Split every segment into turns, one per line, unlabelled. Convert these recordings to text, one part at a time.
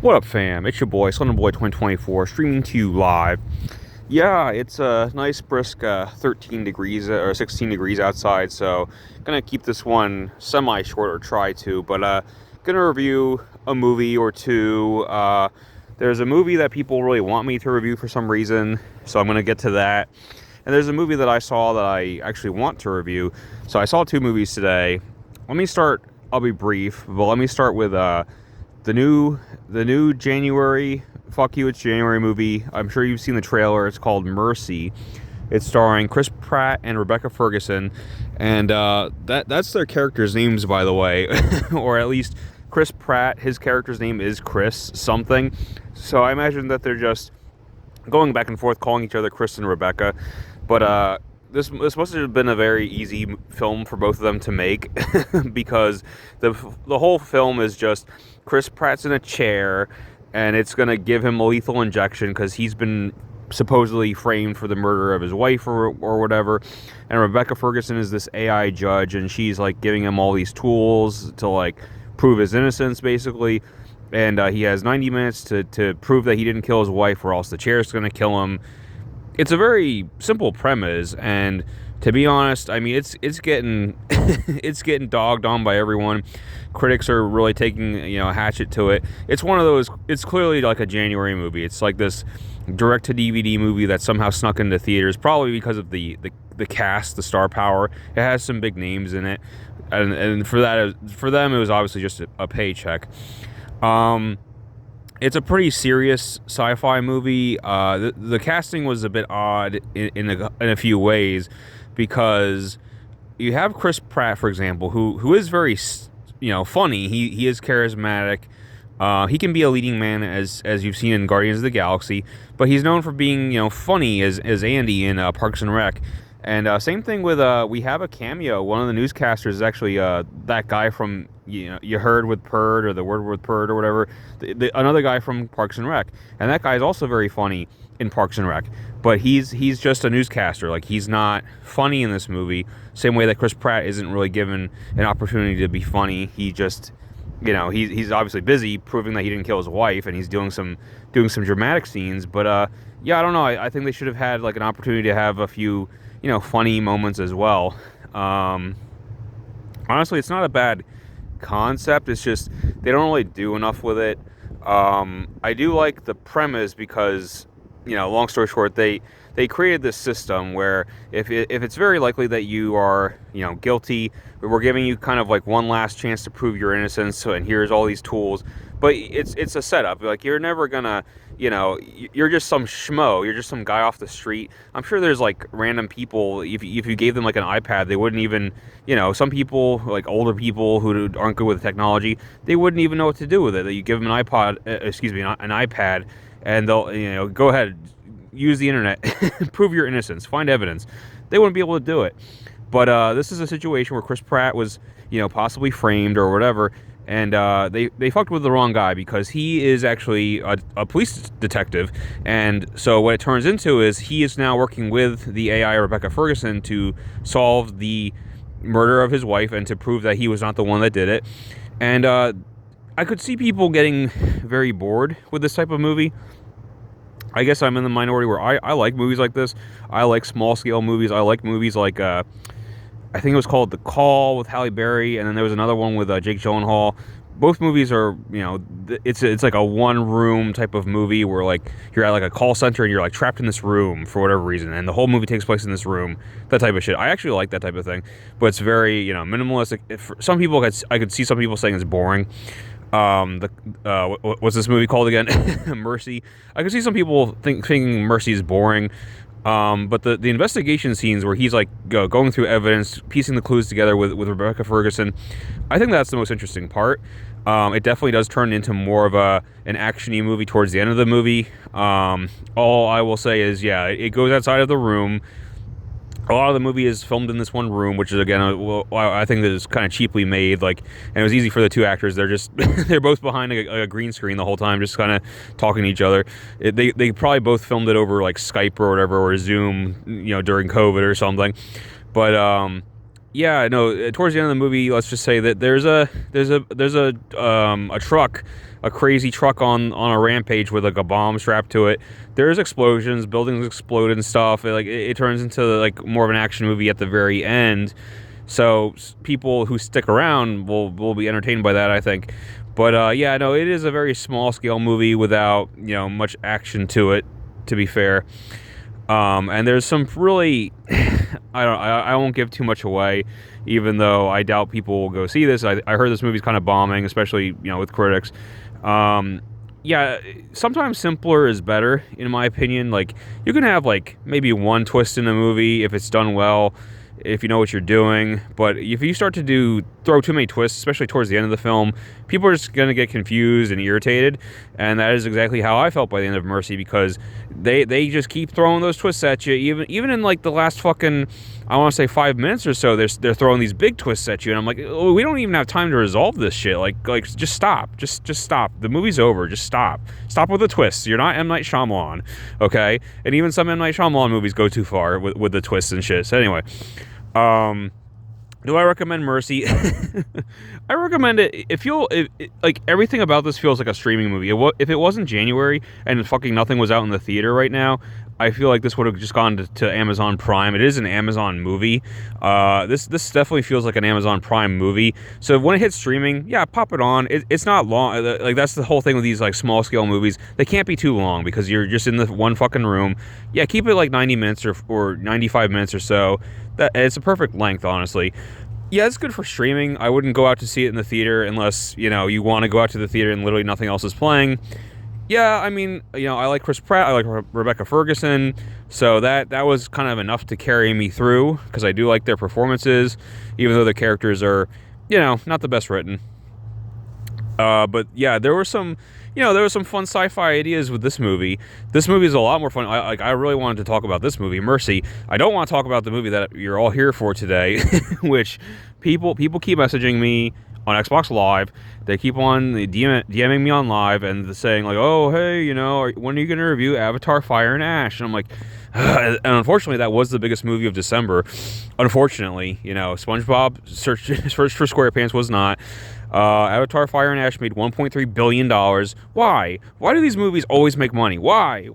What up, fam? It's your boy, Boy 2024, streaming to you live. Yeah, it's a nice brisk 13 degrees or 16 degrees outside, so gonna keep this one semi-short or try to, but gonna review a movie or two. There's a movie that people really want me to review for some reason, so I'm gonna get to that. And there's a movie that I saw that I actually want to review. So I saw two movies today. Let me start, I'll be brief, but let me start with the new January Fuck You It's January movie. I'm sure you've seen the trailer. It's called Mercy. It's starring Chris Pratt and Rebecca Ferguson, and that's their characters' names, by the way, or at least Chris Pratt. His character's name is Chris something. So I imagine that they're just going back and forth calling each other Chris and Rebecca. But this must have been a very easy film for both of them to make because the whole film is just Chris Pratt's in a chair, and it's gonna give him a lethal injection because he's been supposedly framed for the murder of his wife or whatever. And Rebecca Ferguson is this AI judge, and she's like giving him all these tools to like prove his innocence, basically. And he has 90 minutes to prove that he didn't kill his wife, or else the chair's gonna kill him. It's a very simple premise, and to be honest, I mean, it's getting it's getting dogged on by everyone. Critics are really taking a hatchet to it. It's one of those. It's clearly like a January movie. It's like this direct to DVD movie that somehow snuck into theaters, probably because of the cast, the star power. It has some big names in it, and for them it was obviously just a paycheck. It's a pretty serious sci-fi movie. The casting was a bit odd in a few ways, because you have Chris Pratt, for example, who is very funny. He is charismatic. He can be a leading man, as you've seen in Guardians of the Galaxy, but he's known for being funny as Andy in Parks and Rec. And same thing with we have a cameo. One of the newscasters is actually that guy from You Heard with Purd, or The Word with Purd, or whatever. Another guy from Parks and Rec, and that guy is also very funny in Parks and Rec. But he's just a newscaster. Like, he's not funny in this movie. Same way that Chris Pratt isn't really given an opportunity to be funny. He just he's obviously busy proving that he didn't kill his wife, and he's doing some dramatic scenes. But yeah, I don't know. I think they should have had like an opportunity to have a few funny moments as well. Honestly, it's not a bad concept. It's just they don't really do enough with it. I do like the premise because, long story short, they created this system where if it's very likely that you are, guilty, we're giving you kind of like one last chance to prove your innocence. So, and here's all these tools, but it's a setup. Like, you're never gonna, you're just some schmo. You're just some guy off the street. I'm sure there's like random people. If you gave them like an iPad, they wouldn't even, some people, like older people who aren't good with technology, they wouldn't even know what to do with it. That you give them an iPad, and they'll, go ahead, use the internet, prove your innocence, find evidence. They wouldn't be able to do it. But this is a situation where Chris Pratt was, possibly framed or whatever, and they fucked with the wrong guy, because he is actually a police detective. And so what it turns into is he is now working with the AI Rebecca Ferguson to solve the murder of his wife and to prove that he was not the one that did it. And I could see people getting very bored with this type of movie. I guess I'm in the minority where I like movies like this. I like small-scale movies. I like movies like, I think it was called The Call with Halle Berry, and then there was another one with Jake Gyllenhaal. Both movies are, it's like a one-room type of movie where, like, you're at, like, a call center and you're, like, trapped in this room for whatever reason, and the whole movie takes place in this room, that type of shit. I actually like that type of thing, but it's very, minimalistic. Some people, I could see some people saying it's boring. What's this movie called again? Mercy. I could see some people thinking Mercy is boring. But the investigation scenes where he's like going through evidence, piecing the clues together with Rebecca Ferguson, I think that's the most interesting part. It definitely does turn into more of an action-y movie towards the end of the movie. All I will say is, yeah, it goes outside of the room. A lot of the movie is filmed in this one room, which is, again, I think that is kind of cheaply made. Like, and it was easy for the two actors. They're just they're both behind a green screen the whole time, just kind of talking to each other. They probably both filmed it over like Skype or whatever, or Zoom, during COVID or something. But yeah, no. Towards the end of the movie, let's just say that there's a truck a crazy truck on a rampage with like a bomb strapped to it. There's explosions, buildings explode and stuff. It turns into like more of an action movie at the very end. So people who stick around will be entertained by that, I think. But yeah, no, it is a very small scale movie without, you know, much action to it, to be fair. And there's some really, I won't give too much away, even though I doubt people will go see this. I heard this movie's kind of bombing, especially, you know, with critics. Yeah, sometimes simpler is better, in my opinion. Like, you can have, like, maybe one twist in a movie if it's done well, if you know what you're doing. But if you start to throw too many twists, especially towards the end of the film, people are just going to get confused and irritated. And that is exactly how I felt by the end of Mercy, because they just keep throwing those twists at you. Even in like the last fucking, I want to say 5 minutes or so, they're throwing these big twists at you. And I'm like, oh, we don't even have time to resolve this shit. Like just stop. Just stop. The movie's over. Just stop. Stop with the twists. You're not M. Night Shyamalan, okay? And even some M. Night Shyamalan movies go too far with the twists and shit. So anyway, do I recommend Mercy? I recommend it if like everything about this feels like a streaming movie. If it wasn't January and fucking nothing was out in the theater right now, I feel like this would have just gone to Amazon Prime. It is an Amazon movie. This definitely feels like an Amazon Prime movie. So when it hits streaming, yeah, pop it on. It's not long. Like, that's the whole thing with these like small scale movies. They can't be too long because you're just in the one fucking room. Yeah, keep it like 90 minutes or 95 minutes or so. It's a perfect length, honestly. Yeah, it's good for streaming. I wouldn't go out to see it in the theater unless, you know, you want to go out to the theater and literally nothing else is playing. Yeah, I mean, you know, I like Chris Pratt, I like Rebecca Ferguson, so that was kind of enough to carry me through, because I do like their performances, even though the characters are, you know, not the best written. But yeah, there were some fun sci-fi ideas with this movie. This movie is a lot more fun. I really wanted to talk about this movie, Mercy. I don't want to talk about the movie that you're all here for today, which people keep messaging me on Xbox Live. They keep on DMing me on live and saying like, oh, hey, you know, when are you going to review Avatar Fire and Ash? And I'm like, and unfortunately, that was the biggest movie of December. Unfortunately, you know, SpongeBob Search for SquarePants was not. Avatar Fire and Ash made $1.3 billion. Why? Why do these movies always make money? Why?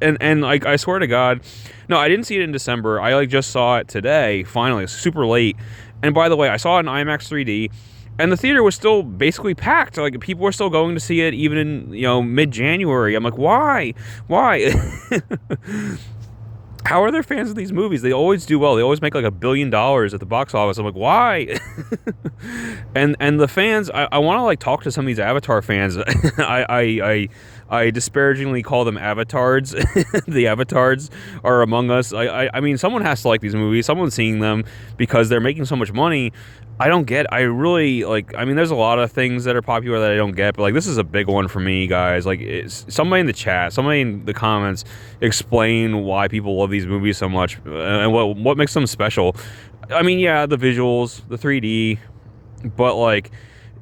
And like, I swear to God, no, I didn't see it in December. I like just saw it today, finally, super late. And by the way, I saw it in IMAX 3D, and the theater was still basically packed. Like, people were still going to see it even in, you know, mid-January. I'm like, why? How are there fans of these movies? They always do well. They always make like $1 billion at the box office. I'm like, why? and the fans, I want to like talk to some of these Avatar fans. I disparagingly call them avatars. The avatars are among us. I mean, someone has to like these movies. Someone's seeing them because they're making so much money. I really, like, I mean, there's a lot of things that are popular that I don't get, but like, this is a big one for me, guys. Like, somebody in the chat, somebody in the comments, explain why people love these movies so much and what makes them special. I mean, yeah, the visuals, the 3D, but like,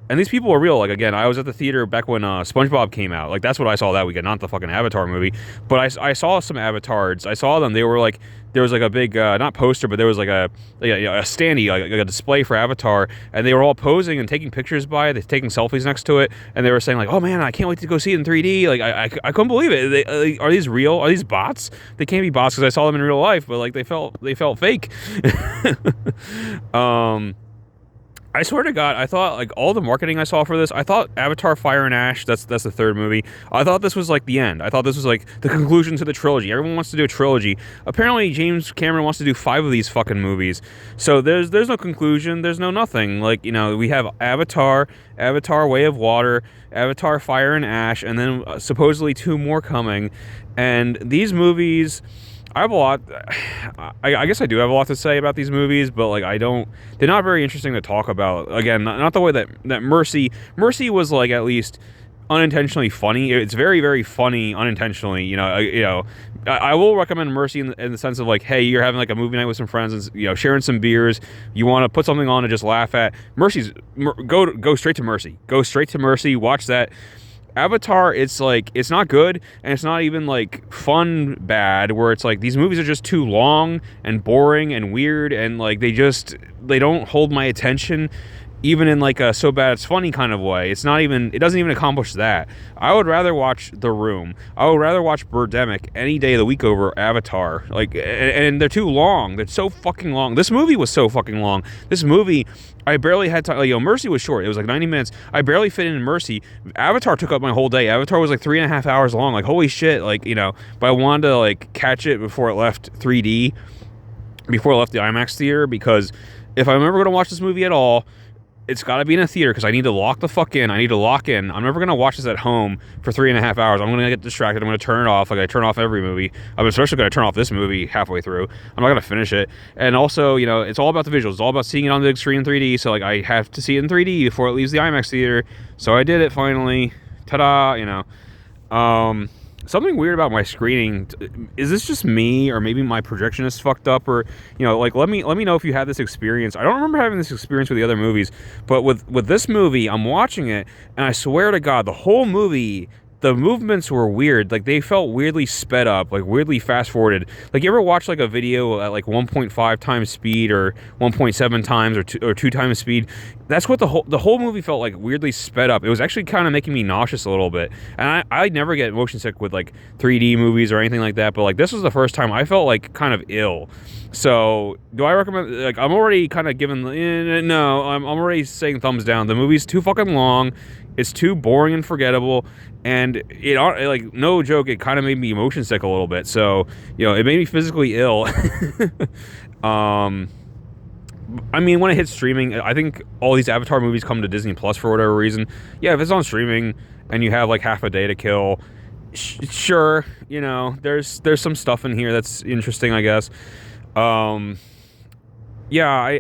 and these people are real. Like, again, I was at the theater back when SpongeBob came out. Like, that's what I saw that weekend, not the fucking Avatar movie. But I saw some avatars. I saw them. They were like, there was like a big, not poster, but there was like a standee, like a display for Avatar. And they were all posing and taking pictures by it. They're taking selfies next to it. And they were saying like, oh man, I can't wait to go see it in 3D. Like, I couldn't believe it. Are these real? Are these bots? They can't be bots because I saw them in real life, but like they felt fake. I swear to God, I thought, like, all the marketing I saw for this, I thought Avatar Fire and Ash, that's the third movie, I thought this was, like, the end. I thought this was, like, the conclusion to the trilogy. Everyone wants to do a trilogy. Apparently, James Cameron wants to do 5 of these fucking movies. So there's no conclusion, there's no nothing. Like, you know, we have Avatar, Way of Water, Avatar Fire and Ash, and then supposedly 2 more coming. And these movies, I have a lot. I guess I do have a lot to say about these movies, but like they're not very interesting to talk about. Again, not the way that Mercy was, like, at least unintentionally funny. It's very, very funny unintentionally. You know, I will recommend Mercy in the sense of like, hey, you're having like a movie night with some friends and, you know, sharing some beers. You want to put something on to just laugh at. Go straight to Mercy. Go straight to Mercy. Watch that. Avatar, it's like, it's not good, and it's not even like fun bad, where it's like these movies are just too long and boring and weird, and like they don't hold my attention. even in like a so bad it's funny kind of way. It's not even, it doesn't even accomplish that. I would rather watch The Room. I would rather watch Birdemic any day of the week over Avatar. Like, and they're too long. They're so fucking long. This movie was so fucking long. This movie, I barely had time. Like, Mercy was short. It was like 90 minutes. I barely fit in Mercy. Avatar took up my whole day. Avatar was like 3.5 hours long. Like, holy shit. Like, but I wanted to like catch it before it left 3D, before it left the IMAX theater, because if I'm ever going to watch this movie at all, it's got to be in a theater, because I need to lock the fuck in. I need to lock in. I'm never going to watch this at home for 3.5 hours. I'm going to get distracted. I'm going to turn it off like I turn off every movie. I'm especially going to turn off this movie halfway through. I'm not going to finish it. And also, it's all about the visuals. It's all about seeing it on the big screen in 3D. So, like, I have to see it in 3D before it leaves the IMAX theater. So I did it finally. Ta-da, Something weird about my screening. Is this just me, or maybe my projection is fucked up, or like let me know if you had this experience. I don't remember having this experience with the other movies, but with this movie, I'm watching it, and I swear to God, the whole movie, the movements were weird. Like, they felt weirdly sped up, like weirdly fast forwarded. Like, you ever watch like a video at like 1.5 times speed, or 1.7 times, or 2 times speed? That's what the whole movie felt like, weirdly sped up. It was actually kind of making me nauseous a little bit. And I never get motion sick with like 3D movies or anything like that, but like this was the first time I felt like kind of ill. So, do I recommend? Like, I'm already kind of giving no. I'm already saying thumbs down. The movie's too fucking long. It's too boring and forgettable, and it, like, no joke, it kind of made me motion sick a little bit. So, it made me physically ill. I mean, when it hits streaming, I think all these Avatar movies come to Disney Plus for whatever reason. Yeah, if it's on streaming and you have like half a day to kill, sure, there's some stuff in here that's interesting, I guess. Yeah,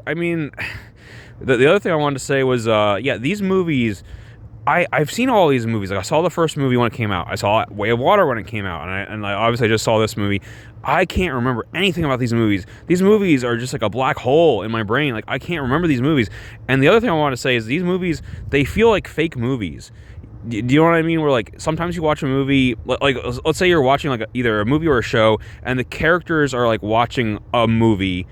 I mean, the other thing I wanted to say was, yeah, these movies, I've seen all these movies. Like, I saw the first movie when it came out. I saw Way of Water when it came out, and I obviously just saw this movie. I can't remember anything about these movies. These movies are just like a black hole in my brain. Like, I can't remember these movies. And the other thing I want to say is, these movies, they feel like fake movies. Do you know what I mean? Where, like, sometimes you watch a movie, like, let's say you're watching like either a movie or a show, and the characters are like watching a movie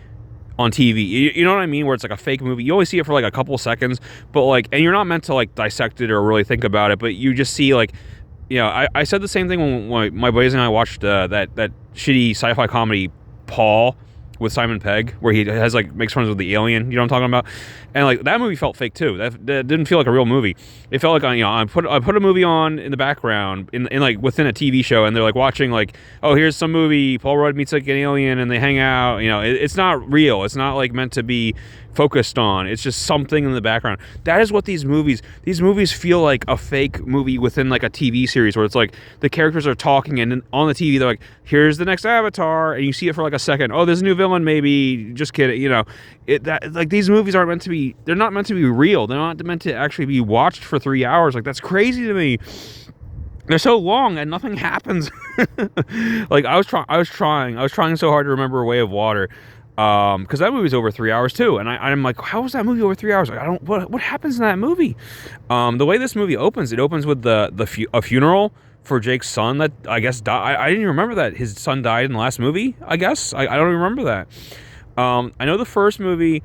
on TV. You know what I mean? Where it's like a fake movie. You always see it for like a couple seconds, but like, and you're not meant to like dissect it or really think about it, but you just see like, I said the same thing when my buddies and I watched that shitty sci-fi comedy Paul with Simon Pegg, where he has like makes friends with the alien. You know what I'm talking about? And like, that movie felt fake too. That didn't feel like a real movie. It felt like, I put a movie on in the background in like within a TV show, and they're like watching like, oh, here's some movie. Paul Rudd meets like an alien, and they hang out. It's not real. It's not like meant to be focused on. It's just something in the background. That is what these movies feel like, a fake movie within like a TV series, where it's like the characters are talking, and then on the TV they're like, here's the next Avatar, and you see it for like a second. Oh, there's a new villain, maybe. Just kidding. Like, these movies aren't meant to be. They're not meant to be real. They're not meant to actually be watched for 3 hours. Like, that's crazy to me. They're so long and nothing happens. Like, I was trying so hard to remember Way of Water, because that movie's over 3 hours too, and I'm like, how was that movie over 3 hours? Like, what happens in that movie? The way this movie opens, it opens with a funeral for Jake's son that I guess died. I didn't even remember that his son died in the last movie. I guess I don't even remember that. I know the first movie.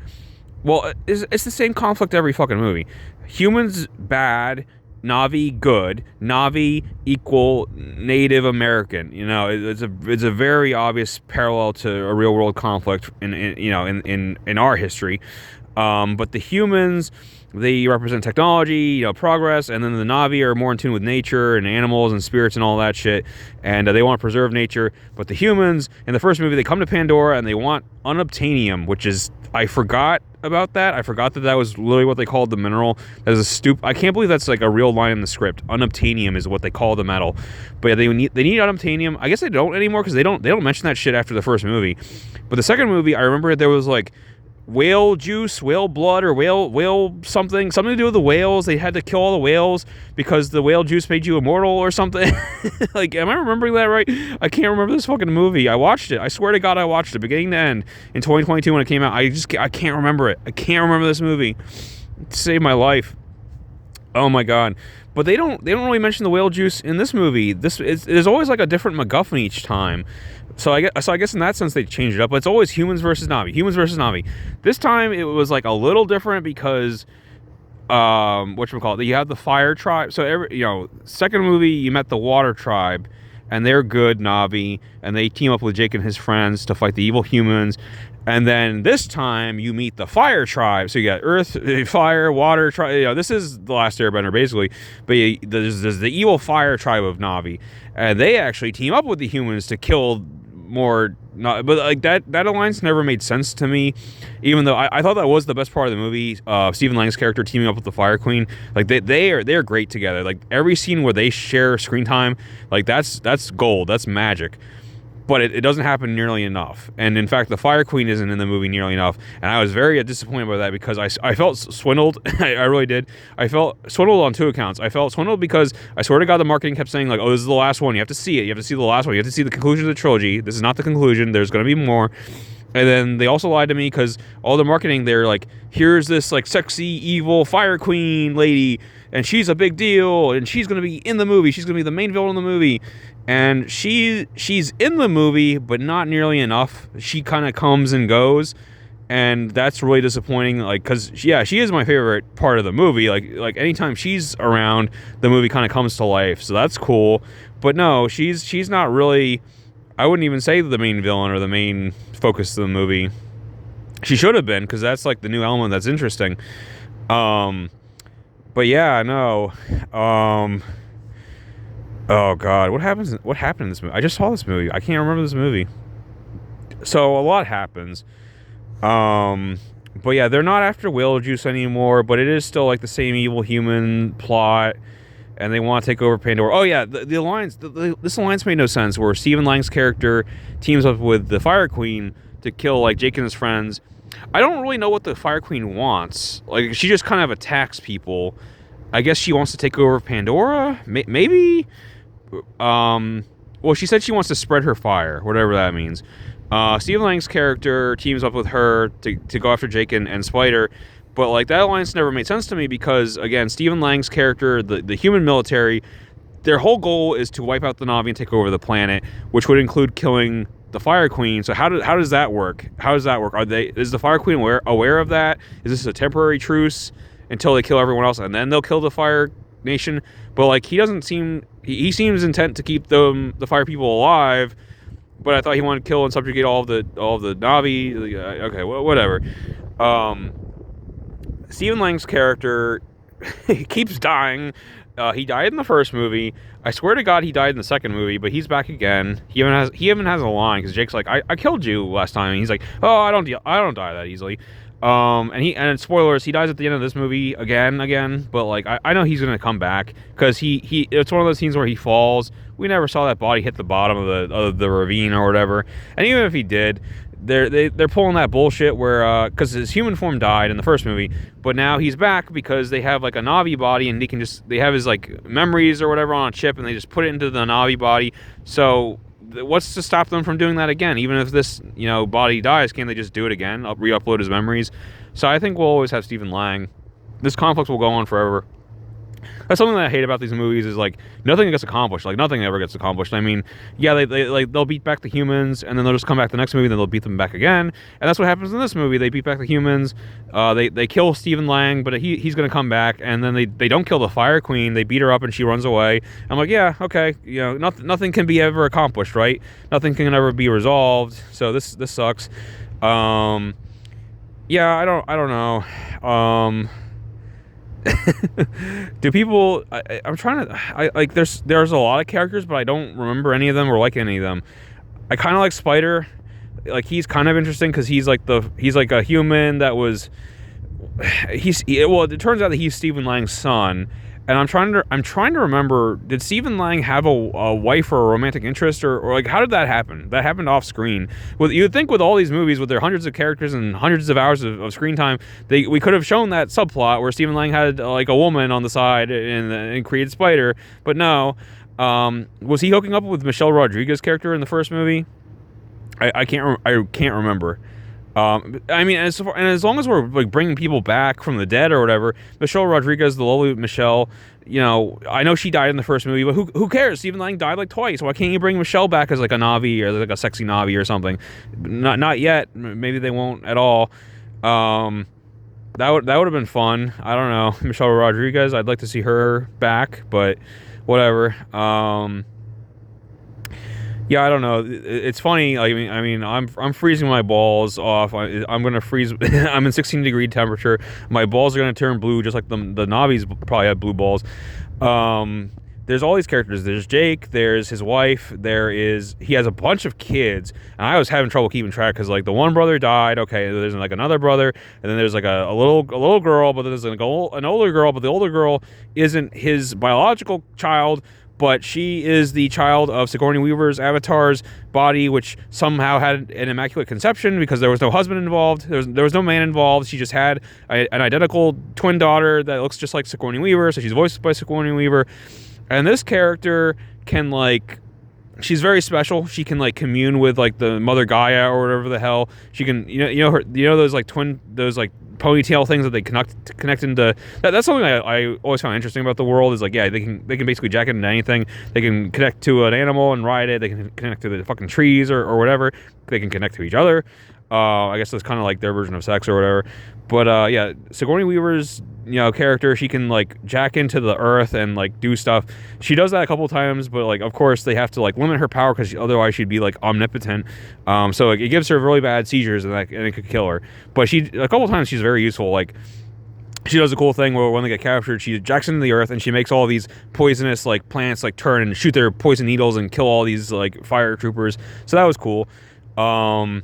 Well, it's the same conflict every fucking movie. Humans bad, Na'vi good, Na'vi equal Native American. It's a very obvious parallel to a real world conflict in our history. But the humans, they represent technology, progress, and then the Na'vi are more in tune with nature and animals and spirits and all that shit, and they want to preserve nature. But the humans, in the first movie, they come to Pandora and they want unobtainium, which is, I forgot about that. I forgot that was literally what they called the mineral. That is I can't believe that's like a real line in the script. Unobtainium is what they call the metal. But yeah, they need unobtainium. I guess they don't anymore, because they don't mention that shit after the first movie. But the second movie, I remember there was like whale juice, whale blood, or whale something to do with the whales. They had to kill all the whales because the whale juice made you immortal or something. Like, am I remembering that right? I can't remember this fucking movie. I watched it. I swear to God, I watched it beginning to end in 2022 when it came out. I can't remember it. I can't remember this movie. It saved my life. Oh my God. But they don't really mention the whale juice in this movie. There's always like a different MacGuffin each time. So I guess in that sense they changed it up. But it's always humans versus Na'vi. Humans versus Na'vi. This time it was like a little different, because whatchamacallit, you have the fire tribe. So second movie you met the water tribe, and they're good Na'vi, and they team up with Jake and his friends to fight the evil humans. And then this time you meet the fire tribe. So you got earth, fire, water tribe. This is the last Airbender basically, but there's the evil fire tribe of Na'vi, and they actually team up with the humans to kill more. But like that alliance never made sense to me, even though I thought that was the best part of the movie. Stephen Lang's character teaming up with the Fire Queen, like they're great together. Like every scene where they share screen time, like that's gold, that's magic. But it doesn't happen nearly enough. And in fact, the Fire Queen isn't in the movie nearly enough. And I was very disappointed by that because I felt swindled. I really did. I felt swindled on two accounts. I felt swindled because I swear to God, the marketing kept saying like, oh, this is the last one. You have to see it. You have to see the last one. You have to see the conclusion of the trilogy. This is not the conclusion. There's going to be more. And then they also lied to me because all the marketing, they're like, here's this like sexy, evil Fire Queen lady, and she's a big deal, and she's going to be in the movie. She's going to be the main villain in the movie. And she's in the movie, but not nearly enough. She kind of comes and goes, and that's really disappointing. Like, cause she is my favorite part of the movie. Like anytime she's around, the movie kind of comes to life. So that's cool. But no, she's not really. I wouldn't even say the main villain or the main focus of the movie. She should have been, because that's like the new element that's interesting. But yeah, no. Oh God, what happened in this movie? I just saw this movie. I can't remember this movie. So a lot happens. But yeah, they're not after whale juice anymore, but it is still like the same evil human plot, and they want to take over Pandora. Oh yeah, the alliance. This alliance made no sense. Where Stephen Lang's character teams up with the Fire Queen to kill like Jake and his friends. I don't really know what the Fire Queen wants. Like, she just kind of attacks people. I guess she wants to take over Pandora. Maybe. Well, she said she wants to spread her fire, whatever that means. Stephen Lang's character teams up with her to go after Jake and Spider, but like that alliance never made sense to me because, again, Stephen Lang's character, the human military, their whole goal is to wipe out the Na'vi and take over the planet, which would include killing the Fire Queen. So how does that work? How does that work? Is the Fire Queen aware of that? Is this a temporary truce until they kill everyone else and then they'll kill the Fire Nation? But like he doesn't seem. He seems intent to keep the Fire people alive, but I thought he wanted to kill and subjugate all of the Na'vi. Okay, well, whatever. Stephen Lang's character keeps dying. He died in the first movie. I swear to God, he died in the second movie, but he's back again. He even has a line because Jake's like, I killed you last time, and he's like, oh, I don't die that easily. And spoilers, he dies at the end of this movie again, but like I know he's gonna come back because it's one of those scenes where he falls. We never saw that body hit the bottom of the ravine or whatever, and even if he did, they're pulling that bullshit where because his human form died in the first movie, but now he's back because they have like a Na'vi body and they have his like memories or whatever on a chip and they just put it into the Na'vi body. So what's to stop them from doing that again? Even if this, body dies, can't they just do it again? Re-upload his memories? So I think we'll always have Stephen Lang. This conflict will go on forever. That's something that I hate about these movies is like nothing gets accomplished. Like nothing ever gets accomplished. I mean, yeah, they'll beat back the humans and then they'll just come back the next movie and then they'll beat them back again. And that's what happens in this movie. They beat back the humans. They kill Stephen Lang, but he's going to come back. And then they don't kill the Fire Queen. They beat her up and she runs away. I'm like, yeah, okay. Nothing can be ever accomplished, right? Nothing can ever be resolved. So this sucks. Yeah, I don't know. Do people? I'm trying to. There's a lot of characters, but I don't remember any of them or like any of them. I kind of like Spider. Like he's kind of interesting because he's like a human that was. It turns out that he's Stephen Lang's son, and I'm trying to remember. Did Stephen Lang have a wife or a romantic interest or like how did that happen? That happened off screen. Well, you'd think with all these movies with their hundreds of characters and hundreds of hours of screen time, we could have shown that subplot where Stephen Lang had like a woman on the side and created Spider, but no. Was he hooking up with Michelle Rodriguez's character in the first movie? I can't remember. I mean, as long as we're like bringing people back from the dead or whatever, Michelle Rodriguez, the lovely Michelle, I know she died in the first movie, but who cares? Stephen Lang died like twice. Why can't you bring Michelle back as like a Na'vi or like a sexy Na'vi or something? Not yet. Maybe they won't at all. that would have been fun. I don't know, Michelle Rodriguez. I'd like to see her back, but whatever. Yeah, I don't know. It's funny. I'm freezing my balls off. I'm gonna freeze. I'm in 16-degree temperature. My balls are gonna turn blue, just like the Na'vis probably have blue balls. There's all these characters. There's Jake. There's his wife. He has a bunch of kids, and I was having trouble keeping track because like the one brother died. Okay, there's like another brother, and then there's like a little girl, but there's like an older girl, but the older girl isn't his biological child. But she is the child of Sigourney Weaver's Avatar's body, which somehow had an immaculate conception because there was no husband involved. There was no man involved. She just had an identical twin daughter that looks just like Sigourney Weaver, so she's voiced by Sigourney Weaver. And this character can, like, she's very special. She can, like, commune with, like, the Mother Gaia or whatever the hell. She can, those, like, ponytail things that they connect into. That's something I always found interesting about the world is like, yeah, they can basically jack it into anything. They can connect to an animal and ride it. They can connect to the fucking trees or whatever. They can connect to each other. I guess that's kind of like their version of sex or whatever. But yeah, Sigourney Weaver's character, she can like jack into the earth and like do stuff. She does that a couple times, but like of course they have to like limit her power because otherwise she'd be like omnipotent. So like, it gives her really bad seizures and it could kill her. But a couple times she's very useful. Like she does a cool thing where when they get captured, she jacks into the earth and she makes all these poisonous like plants like turn and shoot their poison needles and kill all these like fire troopers. So that was cool. So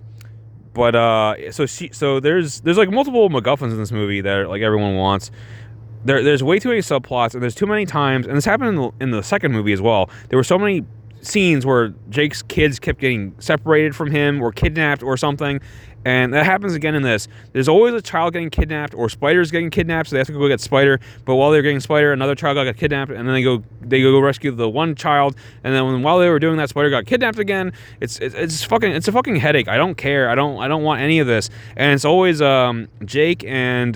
there's like multiple MacGuffins in this movie that like everyone wants. There's way too many subplots and there's too many times, and this happened in the second movie as well. There were so many scenes where Jake's kids kept getting separated from him or kidnapped or something, and that happens again in this. There's always a child getting kidnapped or Spider's getting kidnapped, so they have to go get Spider. But while they're getting Spider, another child got kidnapped, and then they go rescue the one child. And then while they were doing that, Spider got kidnapped again. It's a fucking headache. I don't care. I don't want any of this. And it's always Jake and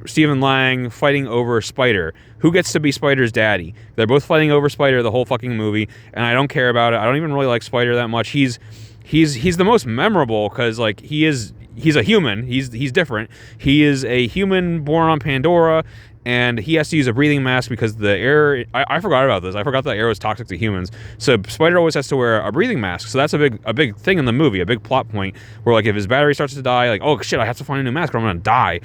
Stephen Lang fighting over Spider. Who gets to be Spider's daddy? They're both fighting over Spider the whole fucking movie, and I don't care about it. I don't even really like Spider that much. He's the most memorable because like he's a human. He's different. He is a human born on Pandora, and he has to use a breathing mask because the air. I forgot about this. I forgot that air was toxic to humans. So Spider always has to wear a breathing mask. So that's a big thing in the movie, a big plot point where like if his battery starts to die, like oh shit, I have to find a new mask or I'm gonna die.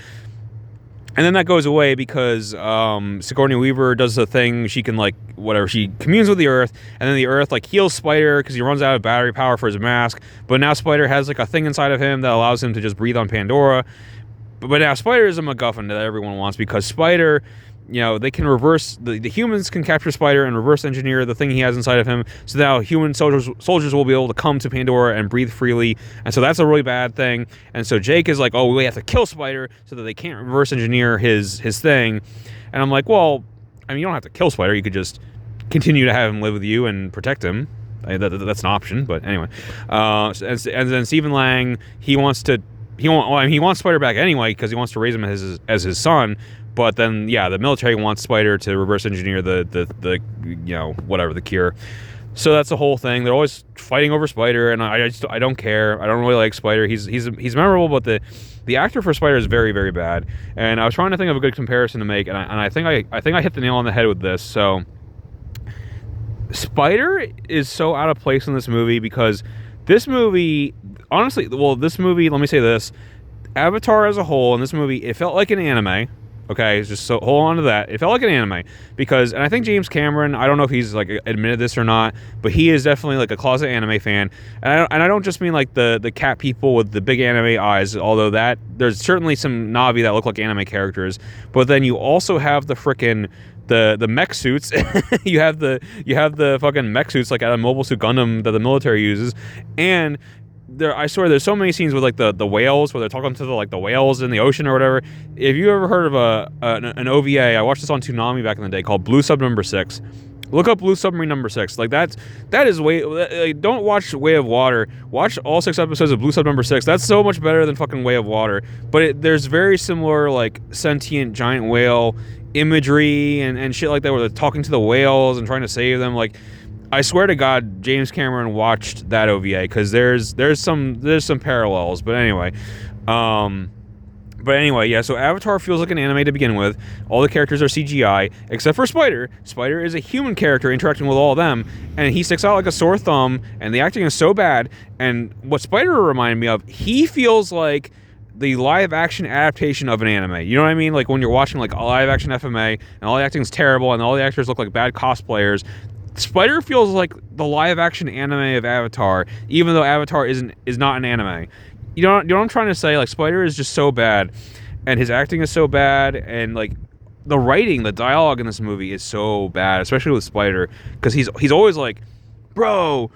And then that goes away because Sigourney Weaver does the thing. She can like whatever. She communes with the Earth, and then the Earth like heals Spider because he runs out of battery power for his mask. But now Spider has like a thing inside of him that allows him to just breathe on Pandora. But now Spider is a MacGuffin that everyone wants because Spider, they can reverse the humans can capture Spider and reverse engineer the thing he has inside of him. So now human soldiers will be able to come to Pandora and breathe freely. And so that's a really bad thing. And so Jake is like, oh, we have to kill Spider so that they can't reverse engineer his thing. And I'm like, well, I mean, you don't have to kill Spider. You could just continue to have him live with you and protect him. That's an option. But anyway, and then Stephen Lang, he wants Spider back anyway because he wants to raise him as his son. But then, yeah, the military wants Spider to reverse engineer the whatever, the cure. So that's the whole thing. They're always fighting over Spider, and I don't care. I don't really like Spider. He's memorable, but the actor for Spider is very, very bad. And I was trying to think of a good comparison to make, and I think I hit the nail on the head with this. So Spider is so out of place in this movie because this movie, honestly, this movie, let me say this, Avatar as a whole in this movie, it felt like an anime. Okay, just so hold on to that. It felt like an anime because, and I think James Cameron, I don't know if he's like admitted this or not, but he is definitely like a closet anime fan. And I don't just mean like the cat people with the big anime eyes, although that there's certainly some Na'vi that look like anime characters. But then you also have the frickin' the mech suits. you have the fucking mech suits like out of Mobile Suit Gundam that the military uses, and I swear there's so many scenes with like the whales where they're talking to the whales in the ocean or whatever. If you ever heard of an OVA, I watched this on Toonami back in the day called Blue Sub Number 6. Look up Blue Submarine Number 6. Like that is don't watch Way of Water. Watch all 6 episodes of Blue Sub Number 6. That's so much better than fucking Way of Water. But there's very similar like sentient giant whale imagery and shit like that where they're talking to the whales and trying to save them. Like I swear to God, James Cameron watched that OVA because there's some parallels. But anyway, but But anyway, yeah, so Avatar feels like an anime to begin with. All the characters are CGI, except for Spider. Spider is a human character interacting with all of them, and he sticks out like a sore thumb, and the acting is so bad. And what Spider reminded me of, he feels like the live-action adaptation of an anime. You know what I mean? Like when you're watching like a live-action FMA, and all the acting is terrible, and all the actors look like bad cosplayers. Spider feels like the live-action anime of Avatar, even though Avatar is not an anime. You know what I'm trying to say? Like, Spider is just so bad, and his acting is so bad, and like the writing, the dialogue in this movie is so bad, especially with Spider, because he's always like, bro.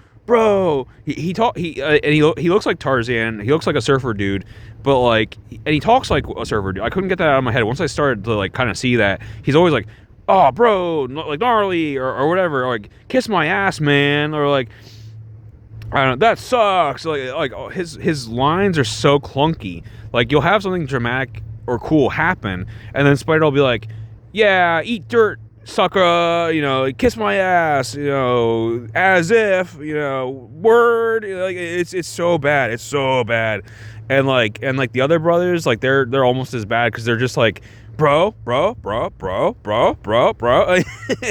He looks like Tarzan. He looks like a surfer dude, but like, and he talks like a surfer dude. I couldn't get that out of my head. Once I started to like kind of see that, he's always like, oh, bro, like gnarly or whatever, or like kiss my ass, man, or like, I don't know, that sucks. Like his lines are so clunky. Like you'll have something dramatic or cool happen, and then Spider will be like, yeah, eat dirt, sucker, you know, kiss my ass, you know, as if, you know, word. Like it's so bad. It's so bad. And like the other brothers, like they're almost as bad because they're just like, bro.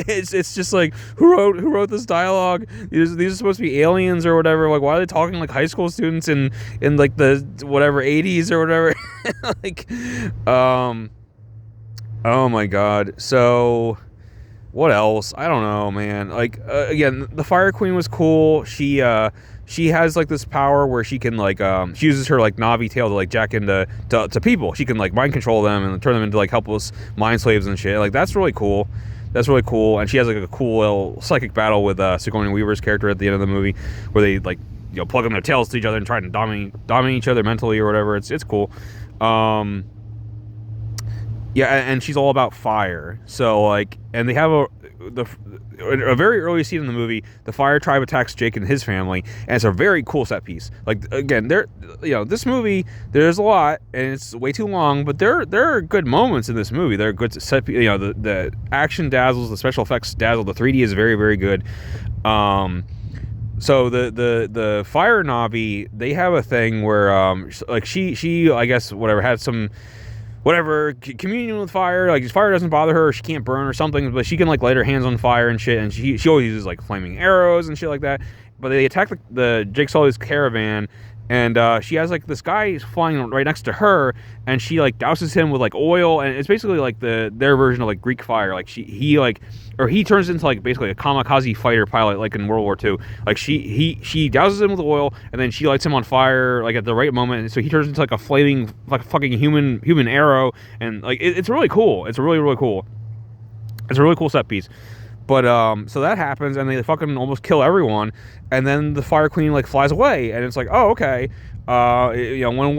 It's just like, who wrote this dialogue? These are supposed to be aliens or whatever. Like, why are they talking like high school students in like the whatever 80s or whatever? Like, oh my god. So what else? I don't know, man. Like, again, the Fire Queen was cool. She has like this power where she can like she uses her like Navi tail to like jack into to people. She can like mind control them and turn them into like helpless mind slaves and shit. Like that's really cool. That's really cool. And she has like a cool little psychic battle with Sigourney Weaver's character at the end of the movie, where they like, you know, plug in their tails to each other and try to dominate each other mentally or whatever. It's cool. Yeah, and she's all about fire. So like, and they have a very early scene in the movie, the fire tribe attacks Jake and his family, and it's a very cool set piece. Like, again, this movie, there's a lot, and it's way too long, but there are good moments in this movie. There are good set, you know, the action dazzles, the special effects dazzle, the 3D is very, very good. So the fire Navi, they have a thing where like she I guess whatever had some communion with fire, like fire doesn't bother her, or she can't burn or something, but she can like light her hands on fire and shit, and she always uses like flaming arrows and shit like that. But they attack the Jake Sully's caravan, and she has like this guy flying right next to her, and she like douses him with like oil, and it's basically like their version of like Greek fire. Like he turns into like basically a kamikaze fighter pilot like in World War II. Like she douses him with oil, and then she lights him on fire like at the right moment, and so he turns into like a flaming like fucking human arrow, and like it's really cool. It's really cool. It's a really cool set piece. But so that happens, and they fucking almost kill everyone, and then the Fire Queen like flies away, and it's like, oh, okay, you know, when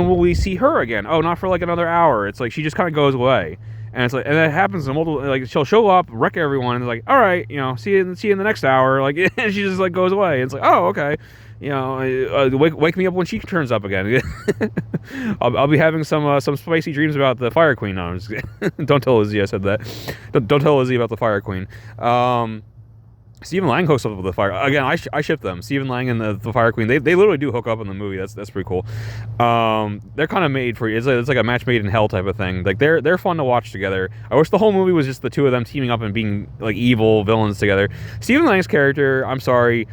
will we see her again? Oh, not for like another hour. It's like she just kind of goes away, and it's like, and that happens in multiple, like she'll show up, wreck everyone, and it's like, all right, you know, see you in the next hour, like, and she just like goes away. It's like, oh, okay. You know, wake me up when she turns up again. I'll be having some spicy dreams about the Fire Queen. No, I'm just don't tell Lizzie I said that. Don't tell Lizzie about the Fire Queen. Stephen Lang hooks up with the Fire. Again, I ship them. Stephen Lang and the Fire Queen. They literally do hook up in the movie. That's pretty cool. They're kind of made for you. It's like a match made in hell type of thing. Like they're fun to watch together. I wish the whole movie was just the two of them teaming up and being like evil villains together. Stephen Lang's character, I'm sorry,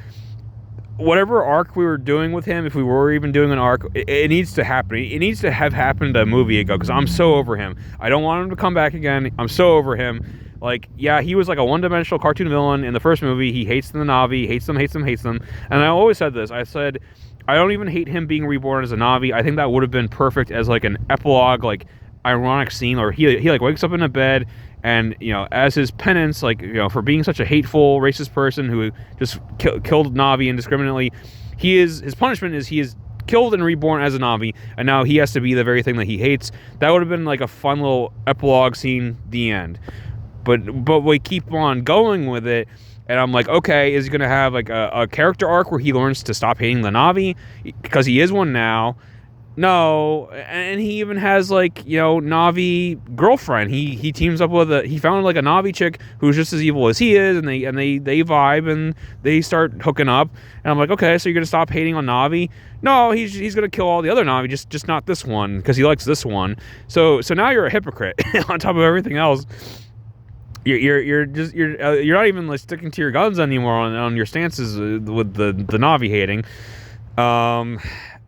whatever arc we were doing with him, if we were even doing an arc, it needs to happen. It needs to have happened a movie ago, because I'm so over him. I don't want him to come back again. I'm so over him. Like, yeah, he was like a one-dimensional cartoon villain in the first movie. He hates the Na'vi, hates them. And I always said this. I said, I don't even hate him being reborn as a Na'vi. I think that would have been perfect as like an epilogue, like ironic scene, or he like wakes up in a bed, and, you know, as his penance, like, you know, for being such a hateful, racist person who just killed Na'vi indiscriminately, his punishment is he is killed and reborn as a Na'vi, and now he has to be the very thing that he hates. That would have been like a fun little epilogue scene, the end. But we keep on going with it, and I'm like, okay, is he going to have like a character arc where he learns to stop hating the Na'vi? Because he is one now. No, and he even has like, you know, Navi girlfriend. He teams up with he found like a Navi chick who's just as evil as he is, and they vibe and they start hooking up. And I'm like, okay, so you're gonna stop hating on Navi? No, he's gonna kill all the other Navi, just not this one because he likes this one. So now you're a hypocrite on top of everything else. You're not even like sticking to your guns anymore on your stances with the Navi hating.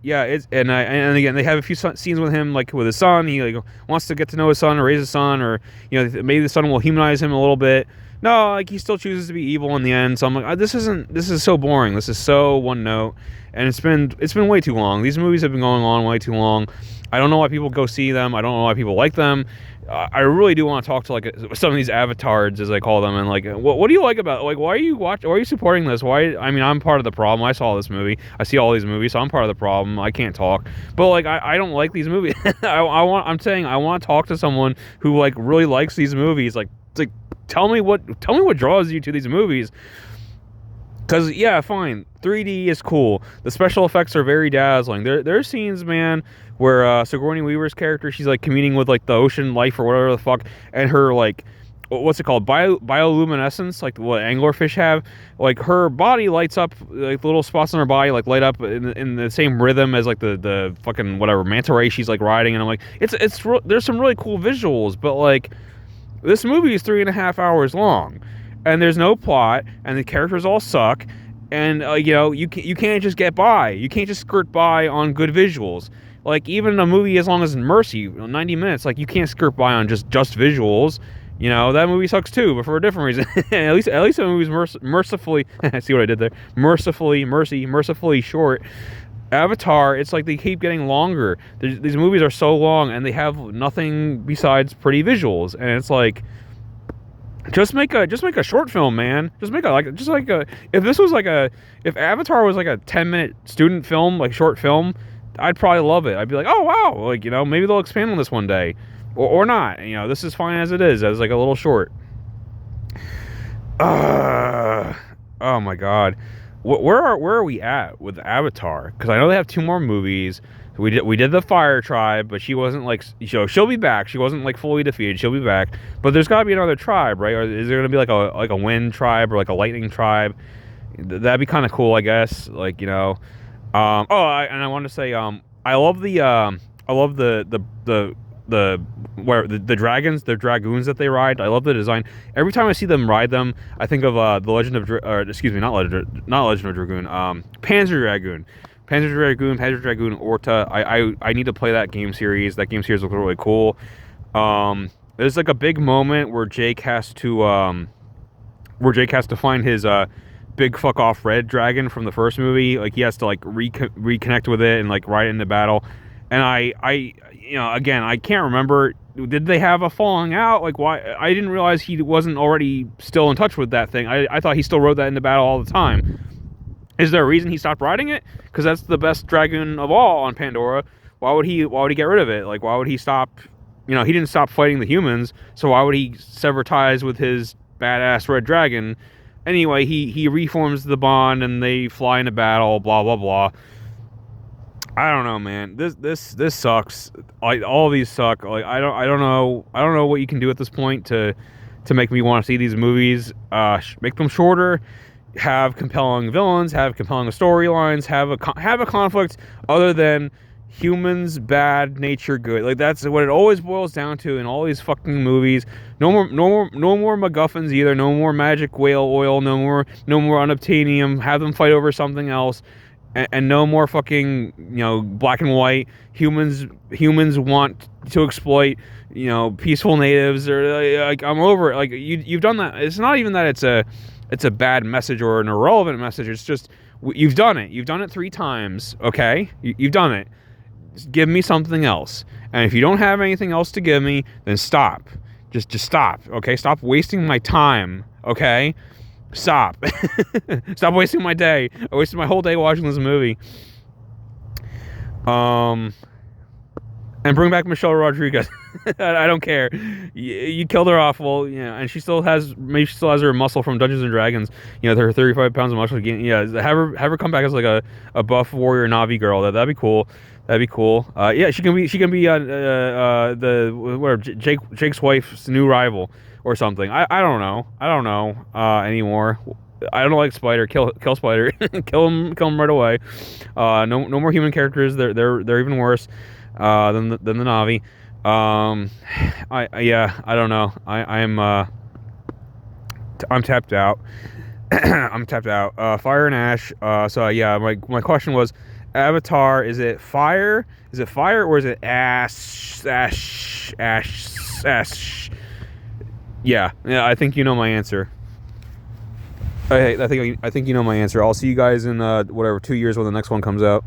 Yeah, and again, they have a few scenes with him, like with his son. He like wants to get to know his son or raise his son, or you know, maybe the son will humanize him a little bit. No, like he still chooses to be evil in the end. So I'm like, this is so boring. This is so one note, and it's been way too long. These movies have been going on way too long. I don't know why people go see them. I don't know why people like them. I really do want to talk to like some of these avatars, as I call them, and like, what do you like about, like, why are you supporting this? Why? I mean, I'm part of the problem. I saw this movie. I see all these movies, so I'm part of the problem. I can't talk, but like, I don't like these movies. I'm saying I want to talk to someone who like really likes these movies. Like tell me what draws you to these movies. Because, yeah, fine, 3D is cool. The special effects are very dazzling. There are scenes, man, where Sigourney Weaver's character, she's, like, communing with, like, the ocean life or whatever the fuck, and her, like, what's it called? Bioluminescence, like what anglerfish have. Like, her body lights up, like, the little spots on her body, like, light up in the same rhythm as, like, the fucking, whatever, manta ray she's, like, riding, and I'm like, there's some really cool visuals, but, like, this movie is 3.5 hours long. And there's no plot, and the characters all suck, and you know, you can't just get by. You can't just skirt by on good visuals. Like, even a movie as long as Mercy, 90 minutes, like, you can't skirt by on just visuals. You know, that movie sucks too, but for a different reason. at least the movie's mercifully see what I did there? Mercifully short. Avatar, it's like they keep getting longer. These movies are so long, and they have nothing besides pretty visuals, and it's like, Just make a short film, man. If Avatar was like a 10-minute student film, like short film, I'd probably love it. I'd be like, oh wow, like, you know, maybe they'll expand on this one day, or not. You know, this is fine as it is, as like a little short. Oh my god, where are we at with Avatar? Because I know they have 2 more movies. We did the Fire Tribe, but she wasn't like, she'll be back. She wasn't like fully defeated. She'll be back, but there's got to be another tribe, right? Or is there gonna be like a wind tribe or like a lightning tribe? That'd be kind of cool, I guess. Like, you know, and I want to say, I love the dragons, the dragoons that they ride. I love the design. Every time I see them ride them, I think of the Legend of, not Legend of Dragoon, Panzer Dragoon. Panzer Dragoon Orta. I need to play that game series. That game series looks really cool. There's like a big moment where Jake has to find his big fuck off red dragon from the first movie. Like, he has to like reconnect with it and like ride it into battle. And I you know, again, I can't remember. Did they have a falling out? Like, why? I didn't realize he wasn't already still in touch with that thing. I thought he still rode that into battle all the time. Is there a reason he stopped riding it? Because that's the best dragoon of all on Pandora. Why would he get rid of it? Like, why would he stop? You know, he didn't stop fighting the humans, so why would he sever ties with his badass red dragon? Anyway, he reforms the bond and they fly into battle. Blah blah blah. I don't know, man. This sucks. Like, all of these suck. Like, I don't know what you can do at this point to make me want to see these movies. Make them shorter. Have compelling villains, have compelling storylines, have a conflict other than humans bad, nature good. Like, that's what it always boils down to in all these fucking movies. No more MacGuffins either. No more magic whale oil. No more unobtainium. Have them fight over something else, and no more fucking, you know, black and white. Humans want to exploit, you know, peaceful natives, or like, I'm over it. Like, you've done that. It's not even that it's a bad message or an irrelevant message. It's just, you've done it. You've done it 3 times, okay? You've done it. Just give me something else. And if you don't have anything else to give me, then stop. Just stop, okay? Stop wasting my time, okay? Stop. Stop wasting my day. I wasted my whole day watching this movie. And bring back Michelle Rodriguez. I don't care. You killed her off. Well, yeah, and she still has, maybe she still has her muscle from Dungeons and Dragons. You know, her 35 pounds of muscle again. Yeah, have her come back as like a buff warrior Navi girl. That'd be cool. That'd be cool. Yeah, she can be the whatever Jake's wife's new rival or something. I don't know. I don't know anymore. I don't like Spider. Kill Spider. Kill him right away. No more human characters. They're even worse than the Navi. Yeah, I don't know. I'm tapped out. I'm tapped out. Fire and Ash. So yeah, my question was, Avatar. Is it fire? Is it fire or is it Ash? Yeah. I think you know my answer. I think you know my answer. I'll see you guys in whatever 2 years when the next one comes out.